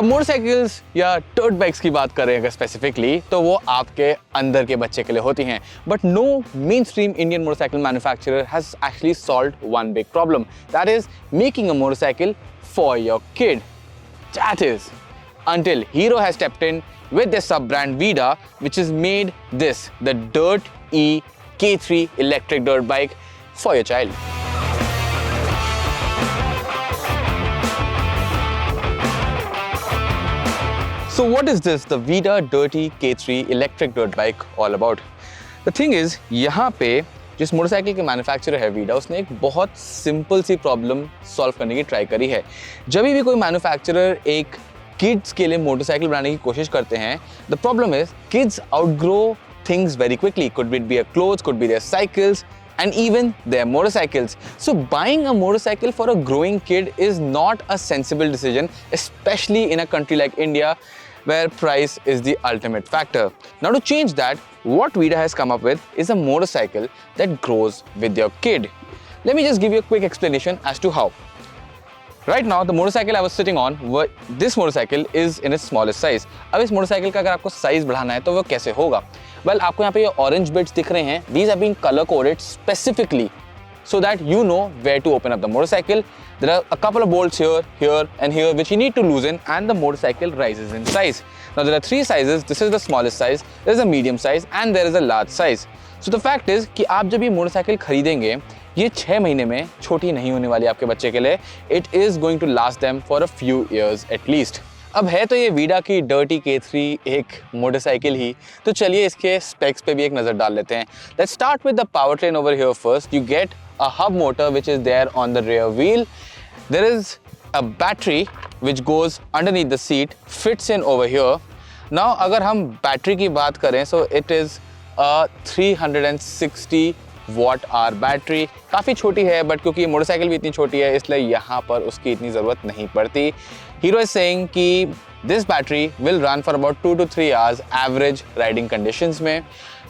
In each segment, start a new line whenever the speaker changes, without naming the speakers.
अब मोटरसाइकिल्स या tert bikes की बात करें अगर स्पेसिफिकली तो वो आपके अंदर के बच्चे के लिए होती हैं, but no mainstream Indian motorcycle manufacturer has actually solved one big problem, that is making a motorcycle for your kid. That is until Hero has stepped in with their sub-brand Vida, which has made this the Dirt E K3 electric dirt bike for your child. So what is this, the Vida Dirt E K3 electric dirt bike all about? The thing is, यहाँ पे जिस motorcycle के manufacturer है Vida, उसने एक बहुत simple सी problem solve करने की ट्राई करी है. जब भी कोई मैन्युफैक्चरर एक किड्स के लिए मोटरसाइकिल बनाने की कोशिश करते हैं, the problem is kids outgrow things very quickly. Could it be their clothes, could be their cycles, and even their motorcycles. So buying a motorcycle for a growing kid is not a sensible decision, especially in a country like India, where price is the ultimate factor. Now to change that, what Vida has come up with is a motorcycle that grows with your kid. Let me just give you a quick explanation as to how. Right now, the motorcycle I was sitting on, this motorcycle is in its smallest size. अब इस motorcycle का अगर आपको size बढ़ाना है तो वो कैसे होगा? Well, आपको यहाँ पे ये ऑरेंज बिट्स दिख रहे हैं. These are being color coded specifically so that you know where to open up the motorcycle. There are a couple of bolts here, here, and here which you need to loosen, and the motorcycle rises in size. Now there are three sizes. This is the smallest size, there is a medium size, and there is a large size. So the fact is कि आप जब ये motorcycle खरीदेंगे, ये 6 महीने में छोटी नहीं होने वाली आपके बच्चे के लिए. It is going to last them for a few years at least. अब है तो ये वीडा की डर्टी K3 एक मोटरसाइकिल ही, तो चलिए इसके स्पेक्स पे भी एक नज़र डाल लेते हैं. Let's start with the powertrain over here first. You get a hub motor which is there on the rear wheel. There is a battery which goes underneath the seat, fits in over here. Now अगर हम battery की बात करें, so it is a 360 watt hour battery. काफ़ी छोटी है, but क्योंकि ये मोटरसाइकिल भी इतनी छोटी है इसलिए यहाँ पर उसकी इतनी ज़रूरत नहीं पड़ती. Hero is saying कि this battery will run for about 2 to 3 hours average riding conditions में.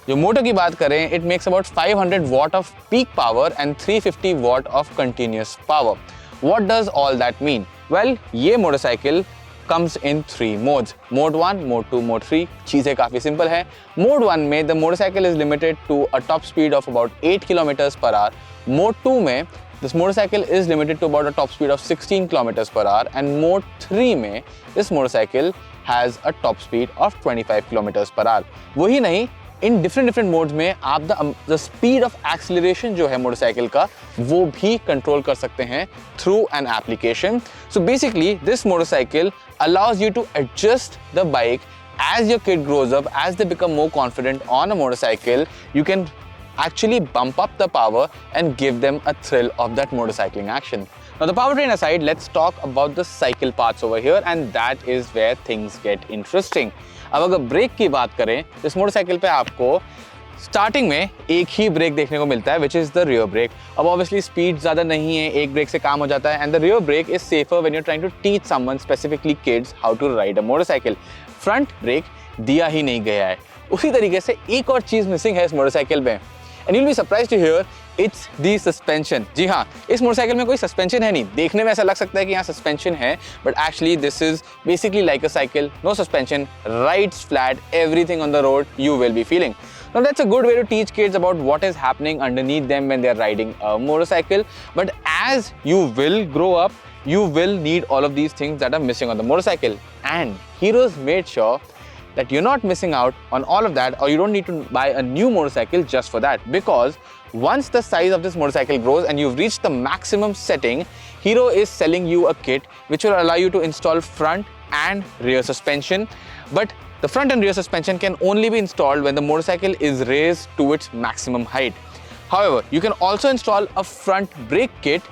जो मोटर की बात करें, it makes about 500 watt of peak power and 350 watt of continuous power. What does all that mean? Well, ये motorcycle comes in 3 modes. Mode 1, Mode 2, Mode 3. चीज़ें काफ़ी simple है. Mode 1 में the motorcycle is limited to a top speed of about 8 kilometers per hour. Mode 2 में this motorcycle is limited to about a top speed of 16 kilometers per hour. And Mode 3 में this motorcycle has a top speed of 25 kilometers per hour. वही नहीं, in different modes में आप the speed of acceleration जो है motorcycle का वो भी कंट्रोल कर सकते हैं through an application. So basically this motorcycle allows you to adjust the bike as your kid grows up, as they become more confident on a motorcycle. You can actually bump up the power and give them a thrill of that motorcycling action. Now the powertrain aside, let's talk about the cycle parts over here, and that is where things get interesting. अब अगर break की बात करें, इस motorcycle पे आपको starting में एक ही ब्रेक देखने को मिलता है, which is the rear break. अब ऑब्वियसली स्पीड ज़्यादा नहीं है, एक ब्रेक से काम हो जाता है. And the rear brake is safer when you are trying to teach someone, specifically kids, how to ride a motorcycle. Front brake दिया ही नहीं गया है. उसी तरीके से एक और चीज़ मिसिंग है इस मोटरसाइकिल में, and you will be surprised to hear, it's the suspension. जी हाँ, इस मोटरसाइकिल में कोई सस्पेंशन है नहीं. देखने में ऐसा लग सकता है कि यहाँ सस्पेंशन है, but actually this is basically like a cycle. No suspension, rides flat, everything on the road you will be feeling. Now that's a good way to teach kids about what is happening underneath them when they are riding a motorcycle. But as you will grow up, you will need all of these things that are missing on the motorcycle. And Hero's made sure that you're not missing out on all of that, or you don't need to buy a new motorcycle just for that. Because once the size of this motorcycle grows and you've reached the maximum setting, Hero is selling you a kit which will allow you to install front and rear suspension. But the front and rear suspension can only be installed when the motorcycle is raised to its maximum height. However, you can also install a front brake kit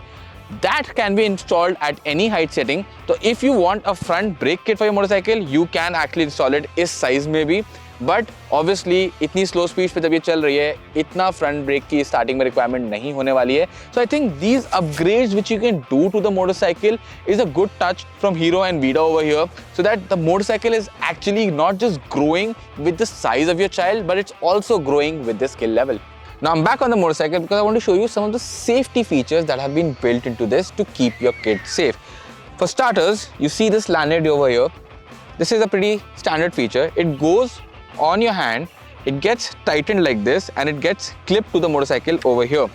that can be installed at any height setting. So if you want a front brake kit for your motorcycle, you can actually install it इस size में भी. But obviously इतनी slow speed पे जब ये चल रही है, इतना फ्रंट ब्रेक की स्टार्टिंग में रिक्वायरमेंट नहीं होने वाली है. So I think these upgrades which you can do to the motorcycle is a good touch from Hero and Vida over here, so that the motorcycle is actually not just growing with the size of your child, but it's also growing with the skill level. Now I'm back on the motorcycle because I want to show you some of the safety features that have been built into this to keep your kids safe. For starters, you see this lanyard over here. this is a pretty standard feature. It goes on your hand, it gets tightened like this, and it gets clipped to the motorcycle over here.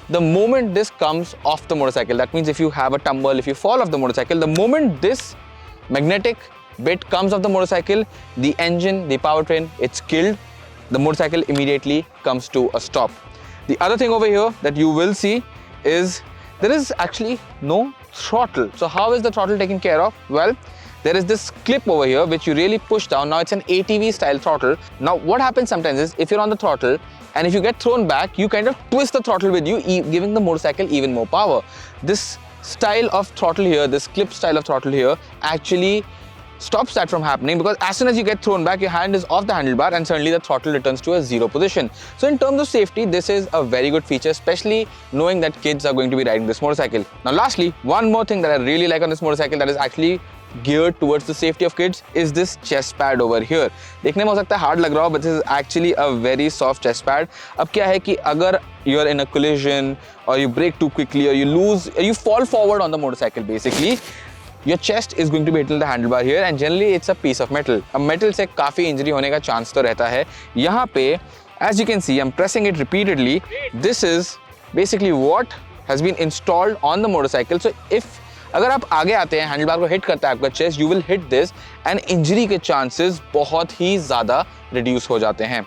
The moment this comes off the motorcycle, that means if you have a tumble, if you fall off the motorcycle, the moment this magnetic bit comes off the motorcycle, the engine, the powertrain, it's killed. The motorcycle immediately comes to a stop. The other thing over here that you will see is there is actually no throttle. So how is the throttle taken care of? Well, there is this clip over here which you really push down. Now it's an ATV style throttle. Now what happens sometimes is if you're on the throttle and if you get thrown back, you kind of twist the throttle with you, giving the motorcycle even more power. This style of throttle here, this clip style of throttle here actually stops that from happening, because as soon as you get thrown back, your hand is off the handlebar and suddenly the throttle returns to a zero position. So in terms of safety, this is a very good feature, especially knowing that kids are going to be riding this motorcycle. Now lastly, one more thing that I really like on this motorcycle that is actually geared towards the safety of kids is this chest pad over here. देखने में हो सकता है hard लग रहा हो, but this is actually a very soft chest pad. अब क्या है कि अगर you're in a collision or you brake too quickly or you fall forward on the motorcycle basically, your chest is going to be hitting the handlebar here, and generally it's a piece of metal. अब metal से काफ़ी injury होने का chance तो रहता है. यहाँ पे as you can see, I'm pressing it repeatedly. This is basically what has been installed on the motorcycle. So if अगर आप आगे आते हैं, हैंडलबार को हिट करता है आपका chest, you will hit this and injury के चांसेस बहुत ही ज़्यादा रिड्यूस हो जाते हैं.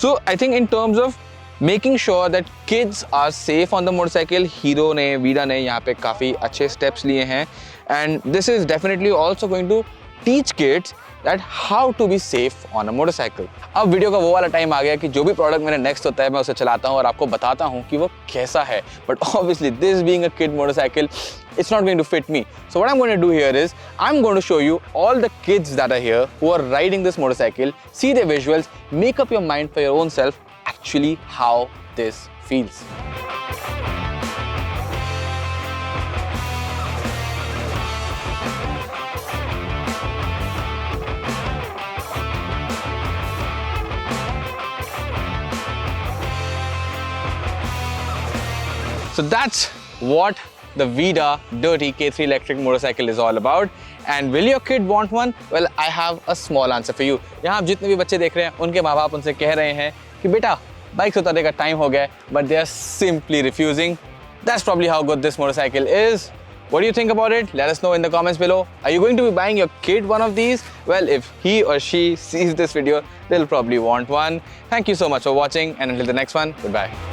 So I think in terms of making sure that kids are safe on the motorcycle, Hero ने, वीडा ने यहाँ पे काफ़ी अच्छे स्टेप्स लिए हैं, and this is definitely also going to teach kids that how to be safe on a motorcycle. अब video का वो वाला टाइम आ गया कि जो भी प्रोडक्ट मेरा नेक्स्ट होता है मैं उसे चलाता हूँ और आपको बताता हूँ कि वो कैसा है. But obviously this being a kid motorcycle, it's not going to fit me. So what I'm going to do here is I'm going to show you all the kids that are here who are riding this motorcycle, see their visuals, make up your mind for your own self actually how this feels. So that's what the Vida Dirty K3 electric motorcycle is all about. And will your kid want one? Well, I have a small answer for you. यहाँ आप जितने भी बच्चे देख रहे हैं, उनके माँ बाप उनसे कह रहे हैं कि बेटा बाइक उतारने का टाइम हो गया, but they are simply refusing. That's probably how good this motorcycle is. What do you think about it? Let us know in the comments below. Are you going to be buying your kid one of these? Well, if he or she sees this video, they'll probably want one. Thank you so much for watching, and until the next one, goodbye.